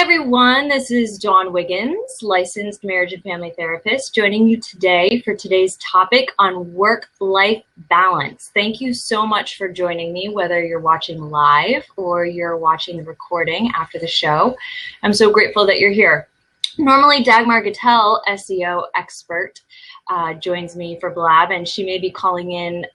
everyone, this is Dawn Wiggins, licensed marriage and family therapist, joining you today for today's topic on work-life balance. Thank you so much for joining me, whether you're watching live or you're watching the recording after the show. I'm so grateful that you're here. Normally, Dagmar Gattel, SEO expert, joins me for Blab, and she may be calling in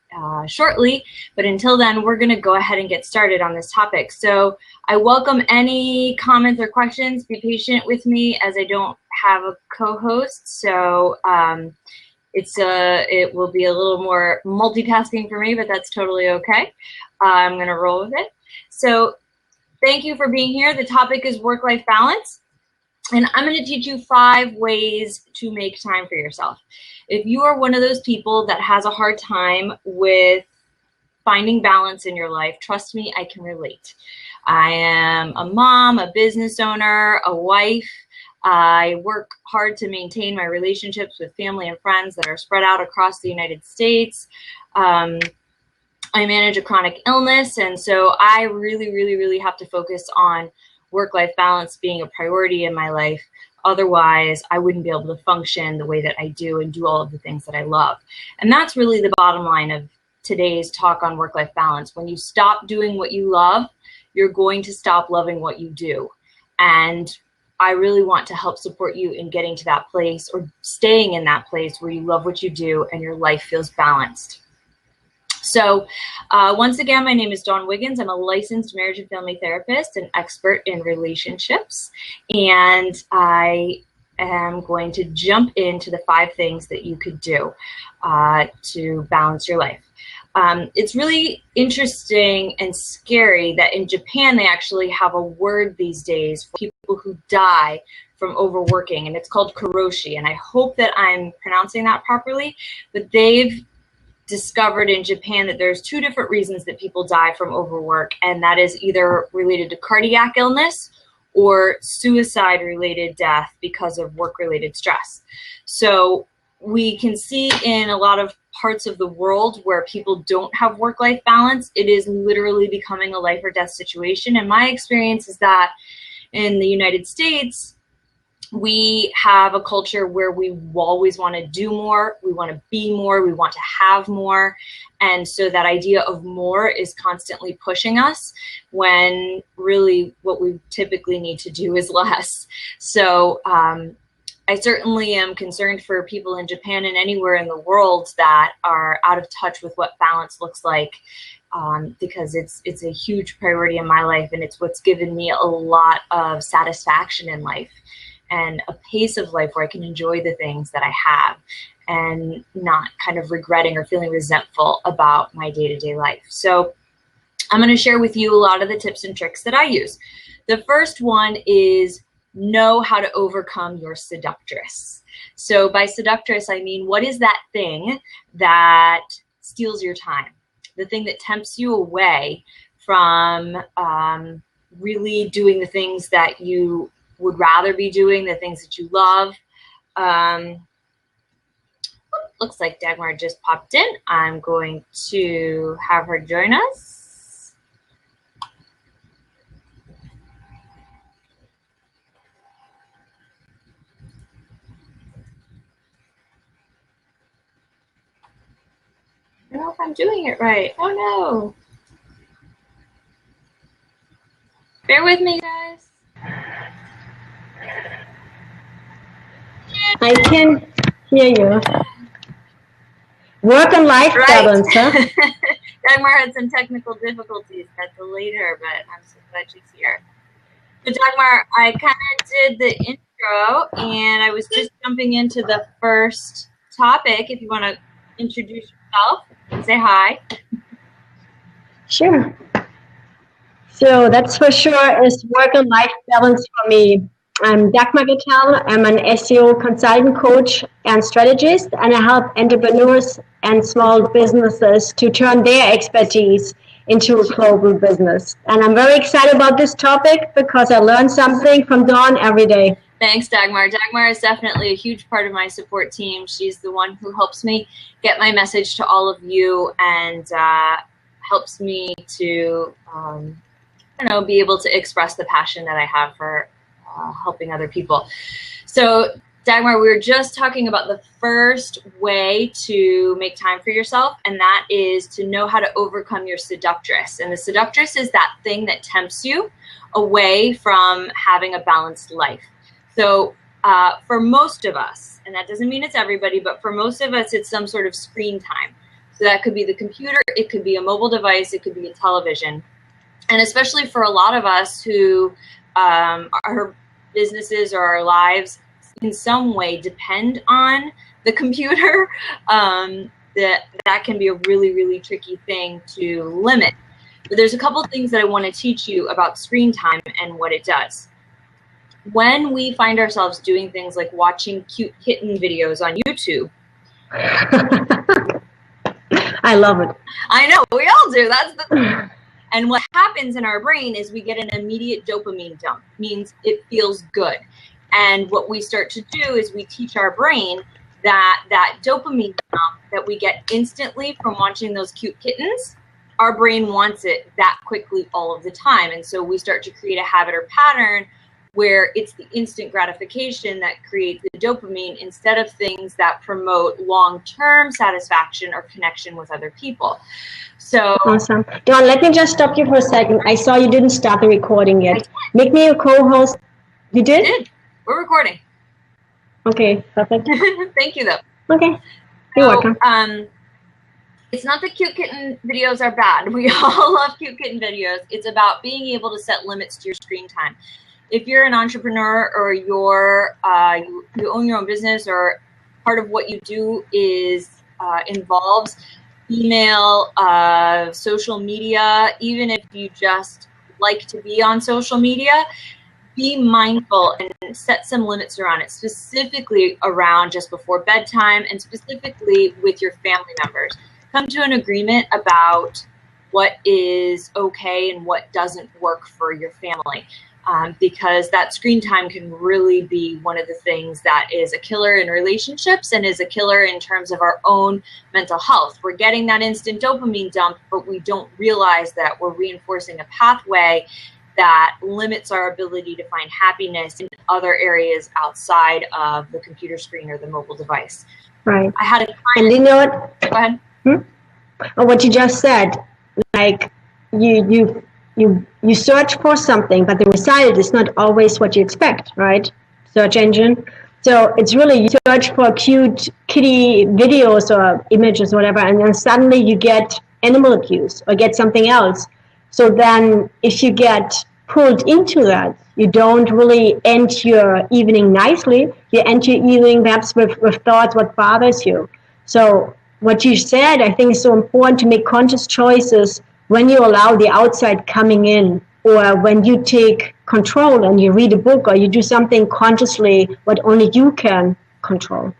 shortly, but until then, we're going to go ahead and get started on this topic. So I welcome any comments or questions. Be patient with me as I don't have a co-host, so it will be a little more multitasking for me, but that's totally okay. I'm going to roll with it. So thank you for being here. The topic is work-life balance. And I'm going to teach you 5 ways to make time for yourself. If you are one of those people that has a hard time with finding balance in your life, trust me, I can relate. I am a mom, a business owner, a wife. I work hard to maintain my relationships with family and friends that are spread out across the United States. I manage a chronic illness, and so I really have to focus on work-life balance being a priority in my life. Otherwise, I wouldn't be able to function the way that I do and do all of the things that I love. And that's really the bottom line of today's talk on work-life balance. When you stop doing what you love, you're going to stop loving what you do. And I really want to help support you in getting to that place or staying in that place where you love what you do and your life feels balanced. So once again, my name is Dawn Wiggins. I'm a licensed marriage and family therapist and expert in relationships. And I am going to jump into the 5 things that you could do to balance your life. It's really interesting and scary that in Japan, they actually have a word these days for people who die from overworking, and it's called karoshi. And I hope that I'm pronouncing that properly, but they've discovered in Japan that there's 2 different reasons that people die from overwork, and that is either related to cardiac illness or suicide-related death because of work-related stress. So we can see in a lot of parts of the world where people don't have work-life balance, it is literally becoming a life or death situation. And my experience is that in the United States, we have a culture where we always want to do more, we want to be more, we want to have more. And so that idea of more is constantly pushing us when really what we typically need to do is less. So I certainly am concerned for people in Japan and anywhere in the world that are out of touch with what balance looks like, because it's a huge priority in my life, and it's what's given me a lot of satisfaction in life and a pace of life where I can enjoy the things that I have and not kind of regretting or feeling resentful about my day-to-day life. So I'm going to share with you a lot of the tips and tricks that I use. The first one is know how to overcome your seductress. So by seductress, I mean, what is that thing that steals your time? The thing that tempts you away from really doing the things that you would rather be doing, the things that you love. Looks like Dagmar just popped in. I'm going to have her join us. I don't know if I'm doing it right. Oh no. Bear with me, guys. I can hear you. Work and life balance, huh? Dagmar had some technical difficulties that delayed her, but I'm so glad she's here. So Dagmar, I kind of did the intro, and I was just jumping into the first topic. If you want to introduce yourself and say hi. Sure. So that's for sure is work and life balance for me. I'm Dagmar Gattel. I'm an SEO consultant, coach, and strategist, and I help entrepreneurs and small businesses to turn their expertise into a global business. And I'm very excited about this topic because I learn something from Dawn every day. Thanks, Dagmar. Dagmar is definitely a huge part of my support team. She's the one who helps me get my message to all of you and helps me to, be able to express the passion that I have for helping other people. So Dagmar, we were just talking about the first way to make time for yourself, and that is to know how to overcome your seductress. And the seductress is that thing that tempts you away from having a balanced life. So for most of us, and that doesn't mean it's everybody, but for most of us, it's some sort of screen time. So that could be the computer, it could be a mobile device, it could be a television. And especially for a lot of us who our businesses or our lives in some way depend on the computer, that can be a really, really tricky thing to limit. But there's a couple of things that I want to teach you about screen time and what it does. When we find ourselves doing things like watching cute kitten videos on YouTube. I love it. I know, we all do. That's the And what happens in our brain is we get an immediate dopamine dump, means it feels good. And what we start to do is we teach our brain that dopamine dump that we get instantly from watching those cute kittens, our brain wants it that quickly all of the time. And so we start to create a habit or pattern where it's the instant gratification that creates the dopamine instead of things that promote long-term satisfaction or connection with other people. So awesome. Dawn, let me just stop you for a second. I saw you didn't start the recording yet. Make me a co-host. You did? I did. We're recording. Okay, perfect. Thank you, though. Okay, you're welcome. It's not that cute kitten videos are bad. We all love cute kitten videos. It's about being able to set limits to your screen time. If you're an entrepreneur or you're you own your own business, or part of what you do is involves email, social media, even if you just like to be on social media, be mindful and set some limits around it, specifically around just before bedtime and specifically with your family members. Come to an agreement about what is okay and what doesn't work for your family. Because that screen time can really be one of the things that is a killer in relationships and is a killer in terms of our own mental health. We're getting that instant dopamine dump, but we don't realize that we're reinforcing a pathway that limits our ability to find happiness in other areas outside of the computer screen or the mobile device. Right. I had a client. And you know what? Go ahead. What you just said, like you search for something, but the result is not always what you expect, right? Search engine. So it's really, you search for cute kitty videos or images or whatever, and then suddenly you get animal abuse or get something else. So then if you get pulled into that, you don't really end your evening nicely. You end your evening perhaps with thoughts what bothers you. So what you said, I think, is so important, to make conscious choices when you allow the outside coming in, or when you take control and you read a book or you do something consciously what only you can control.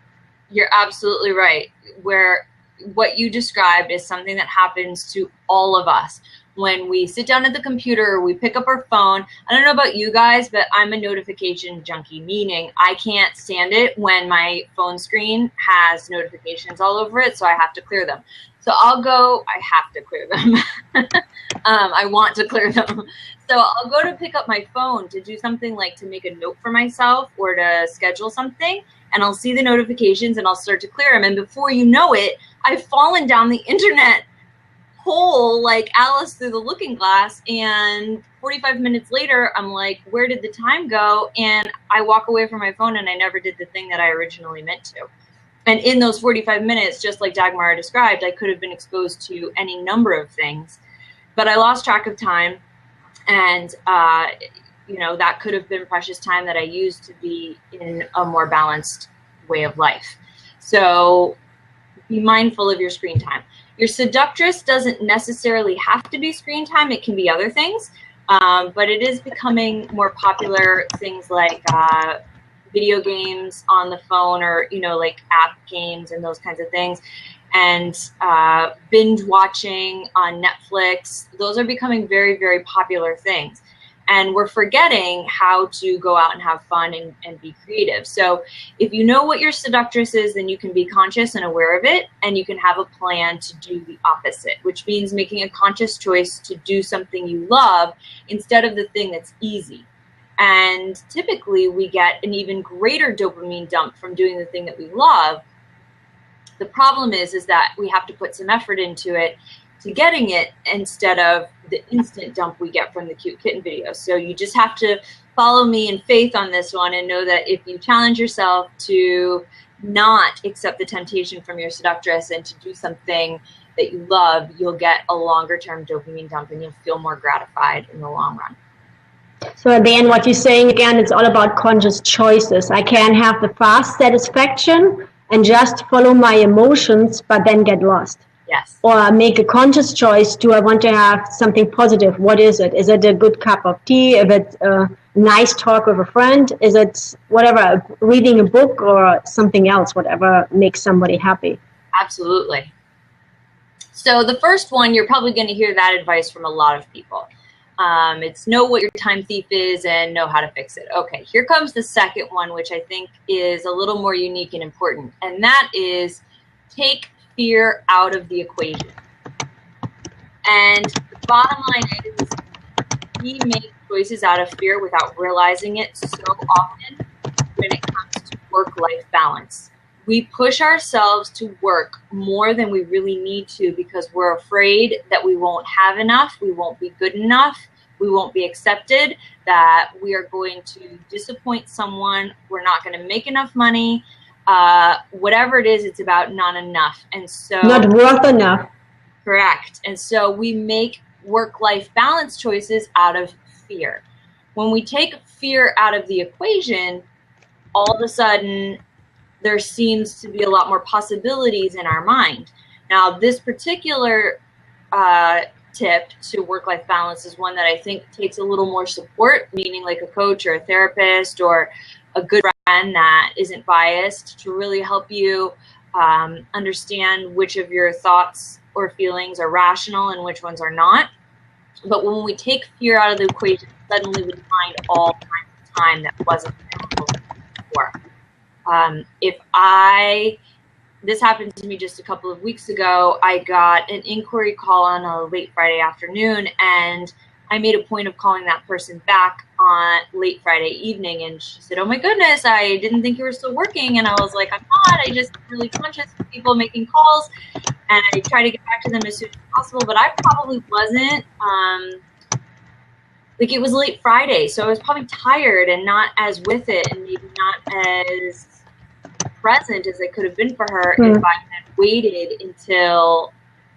You're absolutely right. Where what you described is something that happens to all of us. When we sit down at the computer, we pick up our phone. I don't know about you guys, but I'm a notification junkie, meaning I can't stand it when my phone screen has notifications all over it, so I have to clear them. So I have to clear them. I want to clear them. So I'll go to pick up my phone to do something like to make a note for myself or to schedule something, and I'll see the notifications and I'll start to clear them. And before you know it, I've fallen down the internet hole like Alice through the looking glass, and 45 minutes later I'm like, where did the time go? And I walk away from my phone and I never did the thing that I originally meant to. And in those 45 minutes, just like Dagmar described, I could have been exposed to any number of things, but I lost track of time, and that could have been precious time that I used to be in a more balanced way of life. So be mindful of your screen time. Your seductress doesn't necessarily have to be screen time. It can be other things, but it is becoming more popular, things like video games on the phone, or, like app games and those kinds of things. And binge watching on Netflix. Those are becoming very, very popular things. And we're forgetting how to go out and have fun and be creative. So if you know what your seductress is, then you can be conscious and aware of it, and you can have a plan to do the opposite, which means making a conscious choice to do something you love instead of the thing that's easy. And typically we get an even greater dopamine dump from doing the thing that we love. The problem is that we have to put some effort into it to getting it instead of the instant dump we get from the cute kitten videos. So you just have to follow me in faith on this one and know that if you challenge yourself to not accept the temptation from your seductress and to do something that you love, you'll get a longer term dopamine dump and you'll feel more gratified in the long run. So at the end, what you're saying again, it's all about conscious choices. I can have the fast satisfaction and just follow my emotions, but then get lost. Yes. Or make a conscious choice. Do I want to have something positive? What is it? Is it a good cup of tea? If it's a nice talk with a friend? Is it whatever, reading a book or something else, whatever makes somebody happy? Absolutely. So the first one, you're probably going to hear that advice from a lot of people. It's know what your time thief is and know how to fix it. Okay, here comes the second one, which I think is a little more unique and important. And that is take fear out of the equation. And the bottom line is we make choices out of fear without realizing it so often when it comes to work-life balance. We push ourselves to work more than we really need to because we're afraid that we won't have enough, we won't be good enough, we won't be accepted, that we are going to disappoint someone, we're not going to make enough money. Whatever it is, it's about not enough. And so not worth enough. Correct. And so we make work-life balance choices out of fear. When we take fear out of the equation, all of a sudden there seems to be a lot more possibilities in our mind. Now, this particular tip to work-life balance is one that I think takes a little more support, meaning like a coach or a therapist or a good friend that isn't biased to really help you understand which of your thoughts or feelings are rational and which ones are not. But when we take fear out of the equation, suddenly we find all kinds of time that wasn't available before. This happened to me just a couple of weeks ago. I got an inquiry call on a late Friday afternoon, and I made a point of calling that person back on late Friday evening, and she said, "Oh my goodness, I didn't think you were still working." And I was like, "I'm not. I just really conscious of people making calls, and I try to get back to them as soon as possible." But I probably wasn't. Like it was late Friday, so I was probably tired and not as with it, and maybe not as present as I could have been for her if I had waited until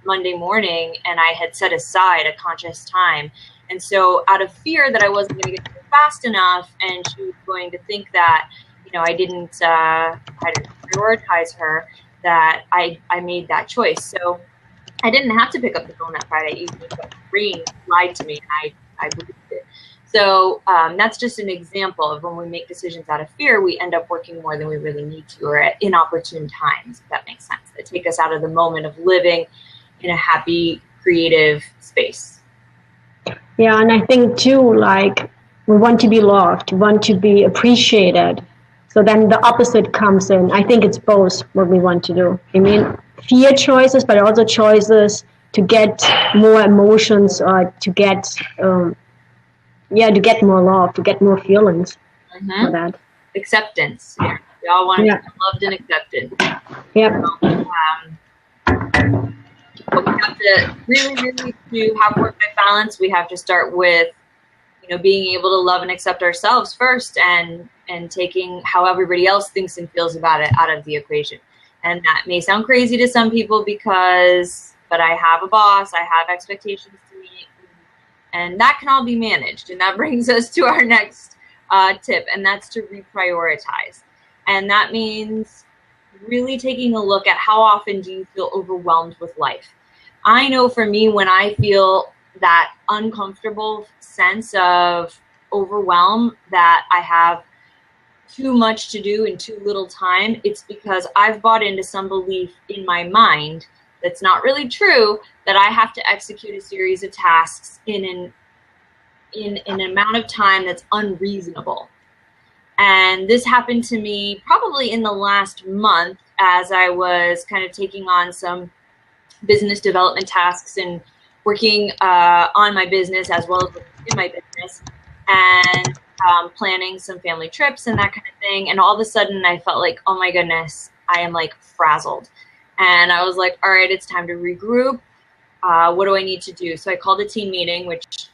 Monday morning and I had set aside a conscious time. And so out of fear that I wasn't going to get there fast enough and she was going to think that, you know, I didn't prioritize her, that I made that choice. So I didn't have to pick up the phone that Friday evening, but Green lied to me and I believed it. So that's just an example of when we make decisions out of fear, we end up working more than we really need to, or at inopportune times, if that makes sense. That take us out of the moment of living in a happy, creative space. Yeah, and I think too, like, we want to be loved, want to be appreciated. So then the opposite comes in. I think it's both what we want to do. I mean, fear choices, but also choices to get more emotions or to get... to get more love, to get more feelings for that. Acceptance. Yeah. We all want to be loved and accepted. Yep. But we have to really to have work-life balance. We have to start with, you know, being able to love and accept ourselves first, and taking how everybody else thinks and feels about it out of the equation. And that may sound crazy to some people but I have a boss, I have expectations to meet. And that can all be managed. And that brings us to our next tip, and that's to reprioritize. And that means really taking a look at how often do you feel overwhelmed with life. I know for me, when I feel that uncomfortable sense of overwhelm, that I have too much to do in too little time, it's because I've bought into some belief in my mind that's not really true, that I have to execute a series of tasks in an amount of time that's unreasonable. And this happened to me probably in the last month as I was kind of taking on some business development tasks and working on my business as well as in my business. and planning some family trips and that kind of thing. And all of a sudden I felt like, oh my goodness, I am like frazzled. And I was like, all right, it's time to regroup. What do I need to do? So I called a team meeting, which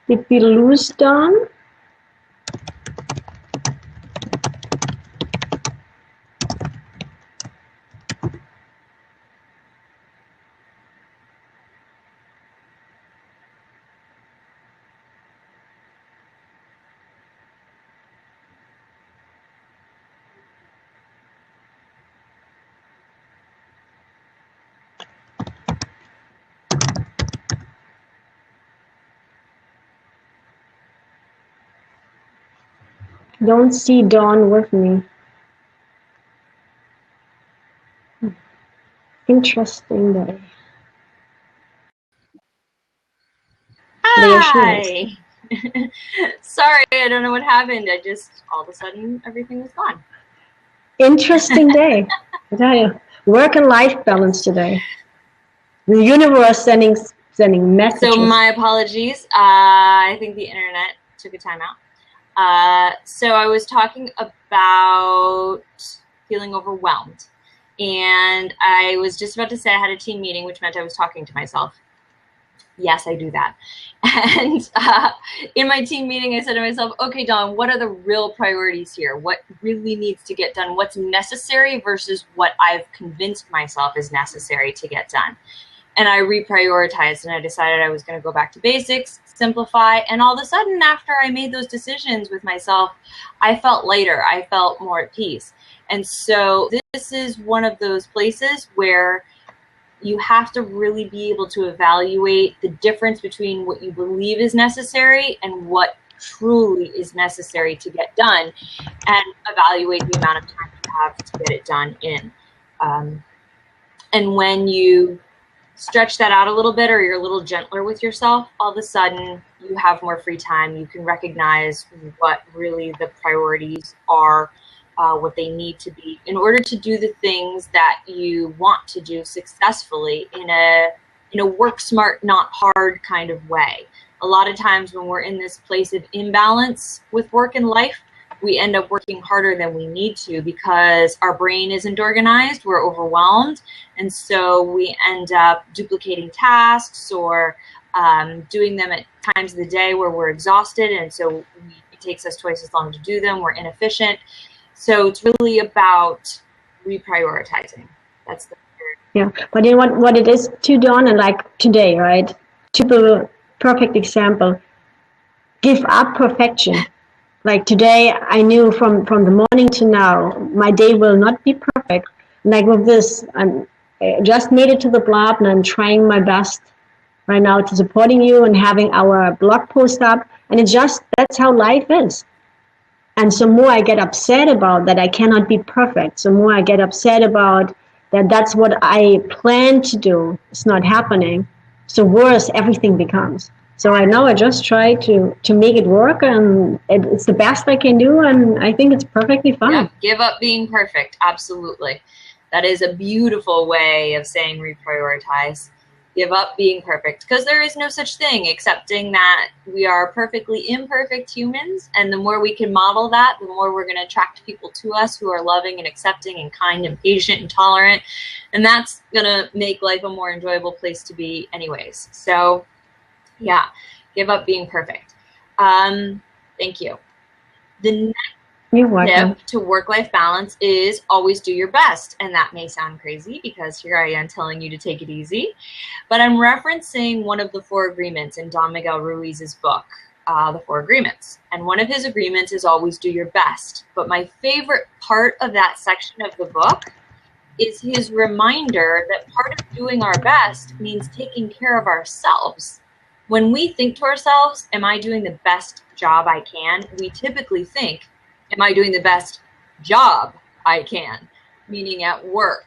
Did we lose Dawn? Don't see Dawn with me. Interesting day. Hi. Sorry, I don't know what happened. I just, all of a sudden, everything was gone. Interesting day. I tell you, work and life balance today. The universe sending messages. So my apologies. I think the internet took a timeout. So I was talking about feeling overwhelmed. And I was just about to say I had a team meeting, which meant I was talking to myself. Yes, I do that. And in my team meeting, I said to myself, okay, Dawn, what are the real priorities here? What really needs to get done? What's necessary versus what I've convinced myself is necessary to get done? And I reprioritized, and I decided I was going to go back to basics, simplify. And all of a sudden, after I made those decisions with myself, I felt lighter. I felt more at peace. And so this is one of those places where you have to really be able to evaluate the difference between what you believe is necessary and what truly is necessary to get done, and evaluate the amount of time you have to get it done in. And when you stretch that out a little bit, or you're a little gentler with yourself, all of a sudden you have more free time. You can recognize what really the priorities are, what they need to be in order to do the things that you want to do successfully in a work smart, not hard kind of way. A lot of times when we're in this place of imbalance with work and life, we end up working harder than we need to because our brain isn't organized, we're overwhelmed, and so we end up duplicating tasks or doing them at times of the day where we're exhausted, and so it takes us twice as long to do them, we're inefficient. So it's really about reprioritizing. That's the third. Yeah, but you know what it is to Dawn, and like today, right? Typical perfect example. Give up perfection. Like today, I knew from the morning to now, my day will not be perfect. Like with this, I just made it to the blog, and I'm trying my best right now to supporting you and having our blog post up. And it's just, that's how life is. And so more I get upset about that I cannot be perfect. So more I get upset about that that's what I plan to do. It's not happening. So worse everything becomes. So right now I just try to make it work, and it's the best I can do, and I think it's perfectly fine. Yeah, give up being perfect. Absolutely. That is a beautiful way of saying reprioritize. Give up being perfect, because there is no such thing, accepting that we are perfectly imperfect humans, and the more we can model that, the more we're going to attract people to us who are loving and accepting and kind and patient and tolerant, and that's going to make life a more enjoyable place to be anyways. So yeah, give up being perfect. Thank you. The next tip to work-life balance is always do your best. And that may sound crazy because here I am telling you to take it easy. But I'm referencing one of the 4 agreements in Don Miguel Ruiz's book, The 4 Agreements. And one of his agreements is always do your best. But my favorite part of that section of the book is his reminder that part of doing our best means taking care of ourselves. When we think to ourselves, am I doing the best job I can? We typically think, am I doing the best job I can? Meaning at work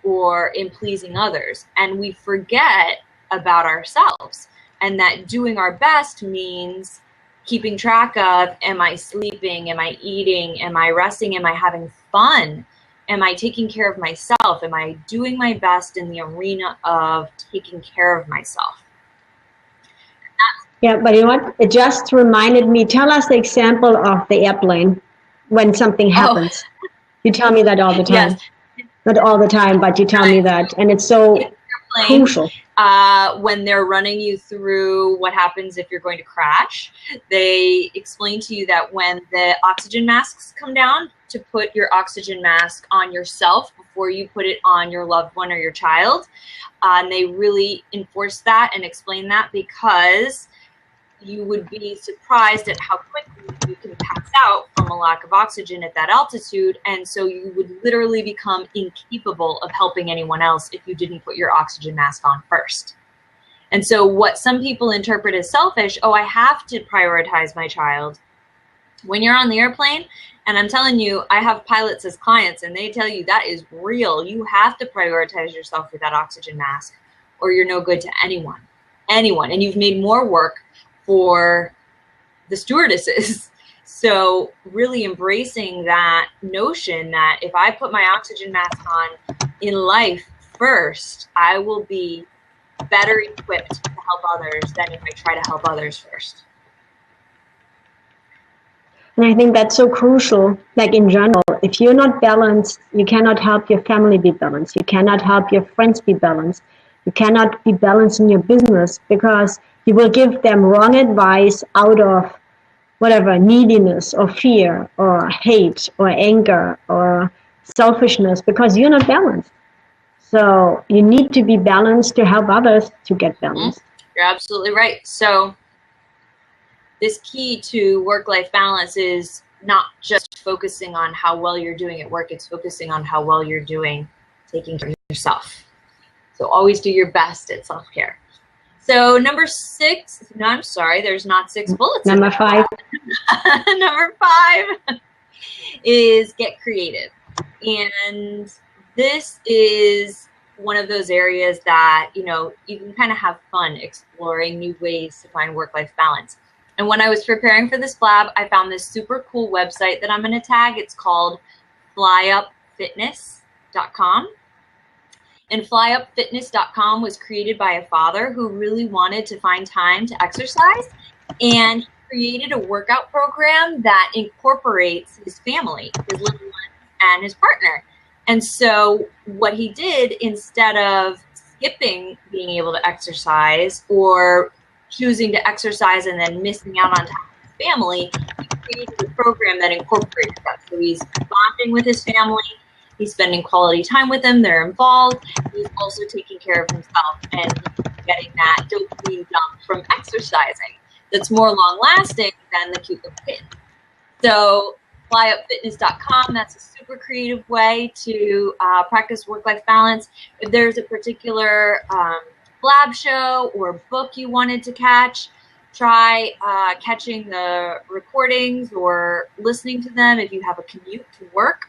or in pleasing others. And we forget about ourselves. And that doing our best means keeping track of, am I sleeping? Am I eating? Am I resting? Am I having fun? Am I taking care of myself? Am I doing my best in the arena of taking care of myself? Yeah, but you know what? It just reminded me. Tell us the example of the airplane when something happens. Oh, You tell me that all the yes. time. Not all the time, but you tell me that. And it's so crucial. When they're running you through what happens if you're going to crash, they explain to you that when the oxygen masks come down, to put your oxygen mask on yourself before you put it on your loved one or your child. And they really enforce that and explain that because you would be surprised at how quickly you can pass out from a lack of oxygen at that altitude. And so you would literally become incapable of helping anyone else if you didn't put your oxygen mask on first. And so what some people interpret as selfish, oh, I have to prioritize my child. When you're on the airplane, and I'm telling you, I have pilots as clients, and they tell you that is real. You have to prioritize yourself with that oxygen mask, or you're no good to anyone. And you've made more work for the stewardesses. So really embracing that notion that if I put my oxygen mask on in life first, I will be better equipped to help others than if I try to help others first. And I think that's so crucial, like in general, if you're not balanced, you cannot help your family be balanced. You cannot help your friends be balanced. You cannot be balanced in your business because you will give them wrong advice out of whatever, neediness or fear or hate or anger or selfishness because you're not balanced. So you need to be balanced to help others to get balanced. You're absolutely right. So this key to work-life balance is not just focusing on how well you're doing at work, it's focusing on how well you're doing taking care of yourself. So always do your best at self-care. So number 6, no, I'm sorry, there's not 6 bullets. Number 5. Number 5 is get creative. And this is one of those areas that, you know, you can kind of have fun exploring new ways to find work-life balance. And when I was preparing for this blab, I found this super cool website that I'm going to tag. It's called flyupfitness.com. And flyupfitness.com was created by a father who really wanted to find time to exercise, and he created a workout program that incorporates his family, his little one, and his partner. And so what he did, instead of skipping being able to exercise or choosing to exercise and then missing out on time with his family, he created a program that incorporates that. So he's bonding with his family. He's spending quality time with them. They're involved. He's also taking care of himself and getting that dopamine dump from exercising that's more long-lasting than the cute little kid. So flyupfitness.com, that's a super creative way to practice work-life balance. If there's a particular blab show or book you wanted to catch, try catching the recordings or listening to them if you have a commute to work.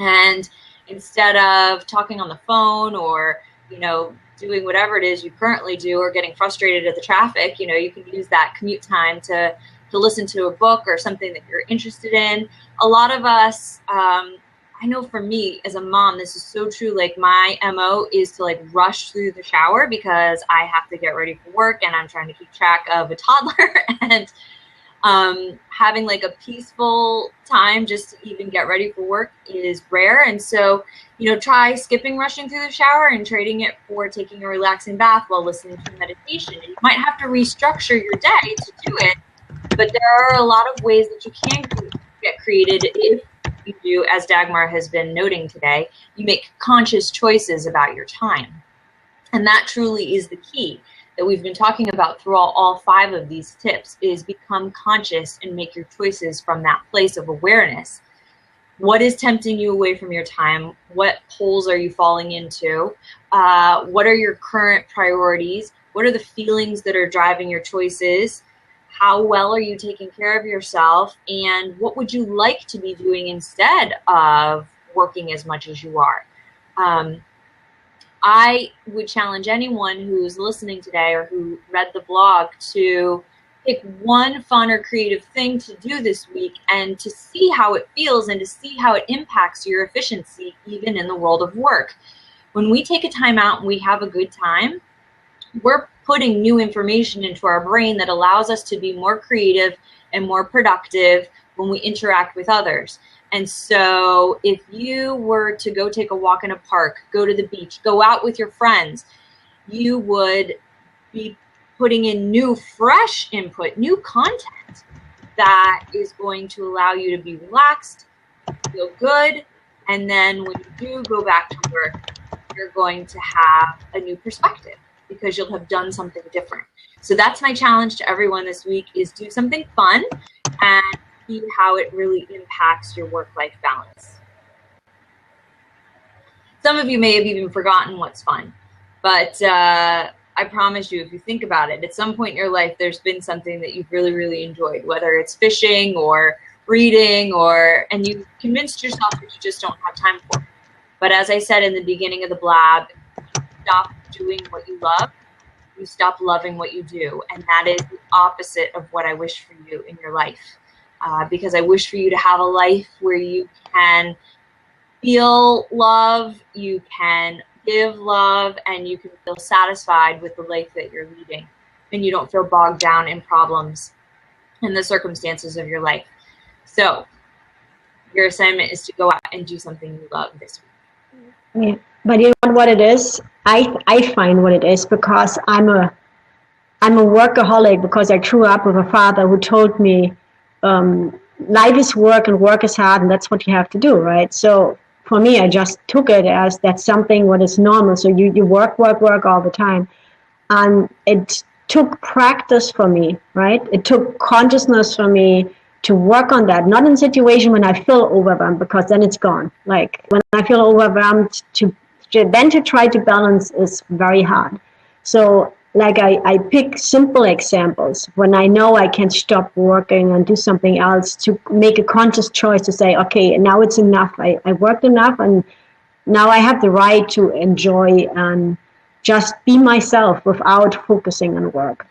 And instead of talking on the phone or, you know, doing whatever it is you currently do or getting frustrated at the traffic, you know, you can use that commute time to listen to a book or something that you're interested in. A lot of us, I know for me as a mom, this is so true. Like my MO is to like rush through the shower because I have to get ready for work and I'm trying to keep track of a toddler and having like a peaceful time just to even get ready for work is rare. And so, you know, try skipping rushing through the shower and trading it for taking a relaxing bath while listening to meditation. And you might have to restructure your day to do it, but there are a lot of ways that you can get created if you do, as Dagmar has been noting today, you make conscious choices about your time. And that truly is the key that we've been talking about through all 5 of these tips, is become conscious and make your choices from that place of awareness. What is tempting you away from your time? What holes are you falling into? What are your current priorities? What are the feelings that are driving your choices? How well are you taking care of yourself? And what would you like to be doing instead of working as much as you are? I would challenge anyone who's listening today or who read the blog to pick one fun or creative thing to do this week and to see how it feels and to see how it impacts your efficiency, even in the world of work. When we take a time out and we have a good time, we're putting new information into our brain that allows us to be more creative and more productive when we interact with others. And so if you were to go take a walk in a park, go to the beach, go out with your friends, you would be putting in new, fresh input, new content that is going to allow you to be relaxed, feel good, and then when you do go back to work, you're going to have a new perspective because you'll have done something different. So that's my challenge to everyone this week, is do something fun and see how it really impacts your work-life balance. Some of you may have even forgotten what's fun, but I promise you, if you think about it, at some point in your life, there's been something that you've really, really enjoyed, whether it's fishing or reading, and you've convinced yourself that you just don't have time for it. But as I said in the beginning of the blab, you stop doing what you love, you stop loving what you do. And that is the opposite of what I wish for you in your life. Because I wish for you to have a life where you can feel love, you can give love, and you can feel satisfied with the life that you're leading, and you don't feel bogged down in problems and the circumstances of your life. So your assignment is to go out and do something you love this week. Yeah, but you know what it is? I find what it is because I'm a workaholic, because I grew up with a father who told me life is work and work is hard, and that's what you have to do, right? So for me, I just took it as that's something what is normal. So you work all the time. And it took practice for me, right? It took consciousness for me to work on that. Not in a situation when I feel overwhelmed, because then it's gone. Like when I feel overwhelmed, then to try to balance is very hard. So like I pick simple examples when I know I can stop working and do something else, to make a conscious choice to say, okay, now it's enough. I worked enough, and now I have the right to enjoy and just be myself without focusing on work.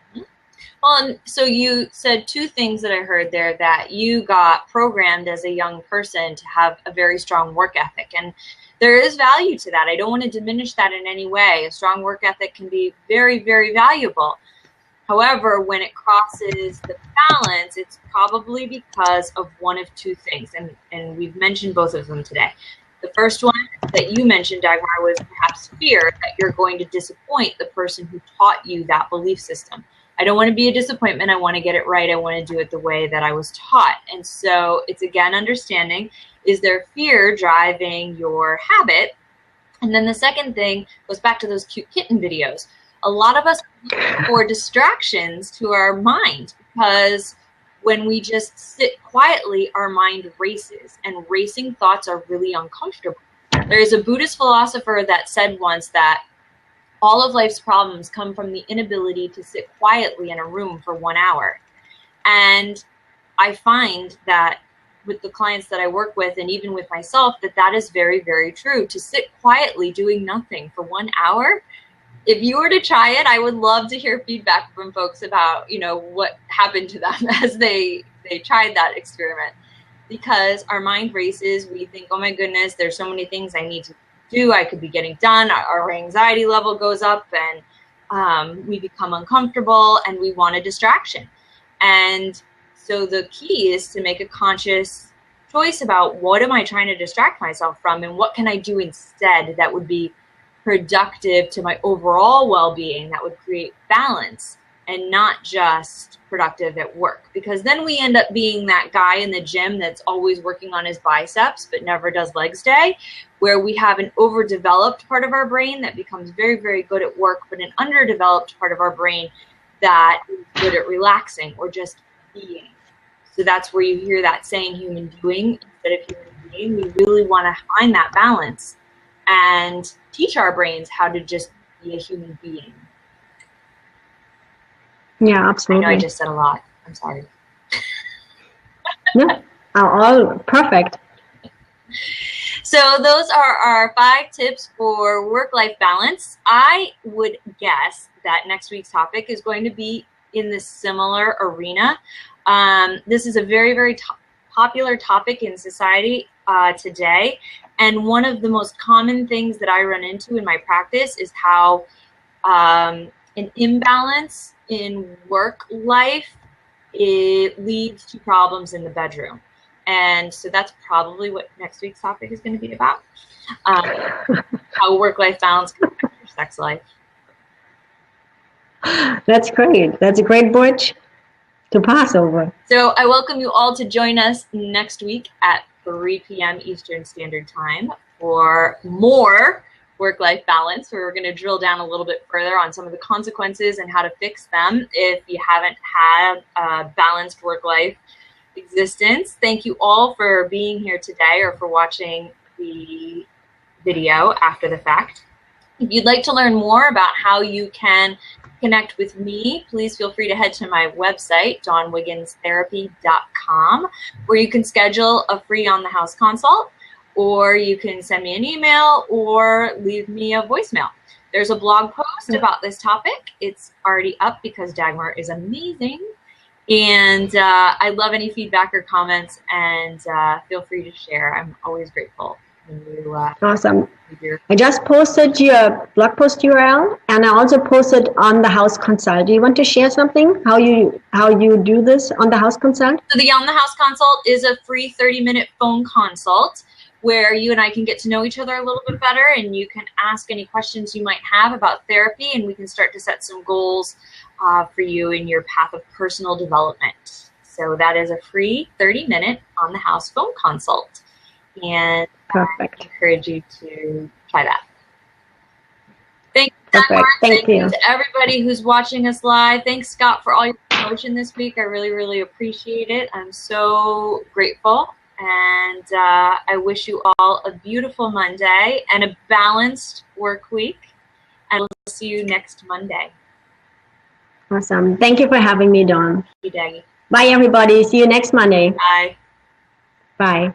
Well, and so you said two things that I heard there, that you got programmed as a young person to have a very strong work ethic. And there is value to that. I don't want to diminish that in any way. A strong work ethic can be very, very valuable. However, when it crosses the balance, it's probably because of one of two things. And we've mentioned both of them today. The first one that you mentioned, Dagmar, was perhaps fear that you're going to disappoint the person who taught you that belief system. I don't want to be a disappointment. I want to get it right. I want to do it the way that I was taught. And so it's, again, understanding, is there fear driving your habit? And then the second thing goes back to those cute kitten videos. A lot of us look for distractions to our mind, because when we just sit quietly, our mind races, and racing thoughts are really uncomfortable. There is a Buddhist philosopher that said once that all of life's problems come from the inability to sit quietly in a room for 1 hour. And I find that with the clients that I work with, and even with myself, that is very, very true. To sit quietly doing nothing for 1 hour, if you were to try it, I would love to hear feedback from folks about, what happened to them as they tried that experiment. Because our mind races, we think, oh my goodness, there's so many things I need to do, I could be getting done. Our anxiety level goes up, and we become uncomfortable, and we want a distraction. And so the key is to make a conscious choice about, what am I trying to distract myself from, and what can I do instead that would be productive to my overall well-being, that would create balance, and not just productive at work. Because then we end up being that guy in the gym that's always working on his biceps but never does legs day, where we have an overdeveloped part of our brain that becomes very, very good at work, but an underdeveloped part of our brain that is good at relaxing or just being. So that's where you hear that saying human doing instead of human being. We really want to find that balance and teach our brains how to just be a human being. Yeah, absolutely. I know I just said a lot. I'm sorry. No, all perfect. So those are our 5 tips for work-life balance. I would guess that next week's topic is going to be in this similar arena. This is a very, very popular topic in society today. And one of the most common things that I run into in my practice is how an imbalance in work life, it leads to problems in the bedroom. And so that's probably what next week's topic is going to be about. How work-life balance can affect your sex life. That's great. That's a great bridge to pass over. So I welcome you all to join us next week at 3 p.m. Eastern Standard Time for more work-life balance, where we're going to drill down a little bit further on some of the consequences and how to fix them if you haven't had a balanced work-life existence. Thank you all for being here today or for watching the video after the fact. If you'd like to learn more about how you can connect with me, please feel free to head to my website, dawnwigginstherapy.com, where you can schedule a free on-the-house consult, or you can send me an email or leave me a voicemail. There's a blog post about this topic. It's already up because Dagmar is amazing. And I love any feedback or comments, and feel free to share. I'm always grateful when you awesome. I just posted your blog post URL, and I also posted on the house consult. Do you want to share something? How you do this on the house consult? So the On the House consult is a free 30-minute phone consult where you and I can get to know each other a little bit better, and you can ask any questions you might have about therapy, and we can start to set some goals for you in your path of personal development. So that is a free 30-minute on the house phone consult, and perfect. I encourage you to try that. Thanks, Thank you to everybody who's watching us live. Thanks, Scott, for all your promotion this week. I really, really appreciate it. I'm so grateful. And I wish you all a beautiful Monday and a balanced work week. And we'll see you next Monday. Awesome. Thank you for having me, Dawn. Thank you, Daggy. Bye, everybody. See you next Monday. Bye. Bye.